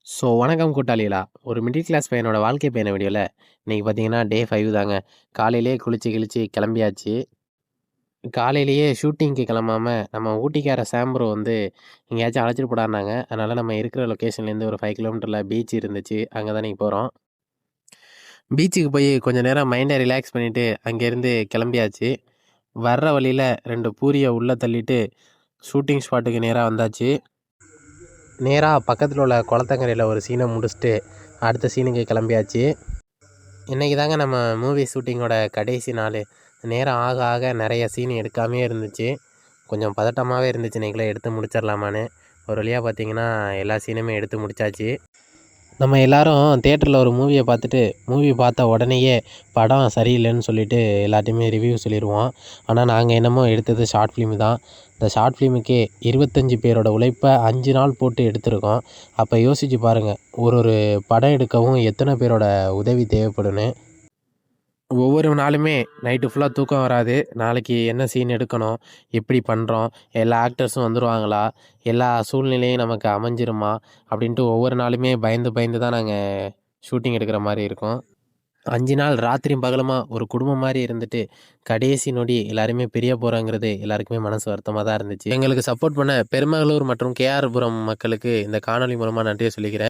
வணக்கம் கூட்டாளிகளா! ஒரு middle class பையனோட வாழ்க்கை பயண வீடியோல, இன்னைக்கு பார்த்தீங்கன்னா, டே 5 தாங்க. காலையிலேயே குளிச்சு கிளிச்சு கிளம்பியாச்சு. காலையிலேயே ஷூட்டிங்க்கு கிளம்பாம, நம்ம ஊட்டிக்கார சாம் ப்ரோ வந்து எங்கேயாச்சும் அழைச்சிட்டு போடான்னாங்க. அதனால நம்ம இருக்கிற லொக்கேஷன்லேருந்து ஒரு 5 கிலோமீட்டர்ல பீச் இருந்துச்சு. அங்க தான் இன்னைக்கு போறோம். பீச்சுக்கு போய் கொஞ்ச நேரம் மைண்ட ரிலாக்ஸ் பண்ணிட்டு, அங்கேருந்து கிளம்பியாச்சு. வர்ற வழியில 2 பூரிய உள்ள தள்ளிட்டு, ஷூட்டிங் ஸ்பாட்டுக்கு நேரா வந்தாச்சு. நேரா பக்கத்துல உள்ள குளத்தங்கரையில ஒரு சீன முடிச்சுட்டு, அடுத்த சீனுக்கு கிளம்பியாச்சு. இன்னைக்கு தாங்க நம்ம மூவி ஷூட்டிங்கோட கடைசி நாள். நேரம் ஆக ஆக நிறைய சீன் எடுக்காமையே இருந்துச்சு. கொஞ்சம் பதட்டமாகவே இருந்துச்சு இன்னைக்குள்ள எடுத்து முடிச்சிடலாமான்னு. ஒரு வழியாக பார்த்தீங்கன்னா எல்லா சீனுமே எடுத்து முடிச்சாச்சு. நம்ம எல்லாரும் தியேட்டரில் ஒரு மூவியை பார்த்துட்டு, மூவி பார்த்த உடனேயே படம் சரியில்லைன்னு சொல்லிட்டு எல்லாத்தையுமே ரிவ்யூ சொல்லிடுவோம். ஆனால் நாங்கள் என்னமோ எடுத்தது ஷார்ட் ஃபிலிம் தான். இந்த ஷார்ட் ஃபிலிமுக்கே 25 பேரோட உழைப்பை 5 நாள் போட்டு எடுத்திருக்கோம். அப்போ யோசிச்சு பாருங்கள், ஒரு ஒரு படம் எடுக்கவும் எத்தனை பேரோட உதவி தேவைப்படுன்னு. ஒவ்வொரு நாளுமே நைட்டு ஃபுல்லாக தூக்கம் வராது. நாளைக்கு என்ன சீன் எடுக்கணும்? எப்படி பண்ணுறோம்? எல்லா ஆக்டர்ஸும் வந்துருவாங்களா? எல்லா சூழ்நிலையும் நமக்கு அமைஞ்சிருமா? அப்படின்ட்டு ஒவ்வொரு நாளுமே பயந்து பயந்து தான் நாங்கள் ஷூட்டிங் எடுக்கிற மாதிரி இருக்கும். 5 நாள் ராத்திரியும் பகலுமா ஒரு குடும்பம் மாரி இருந்துட்டு, கடைசி நொடி எல்லாருமே பிரிய போறோங்கிறது எல்லாருக்குமே மனசு வருத்தமா தான் இருந்துச்சு. எங்களுக்கு சப்போர்ட் பண்ண பெருமகளூர் மற்றும் கேஆர்புரம் மக்களுக்கு இந்த காணொலி மூலமா நன்றியை சொல்லிக்கிறேன்.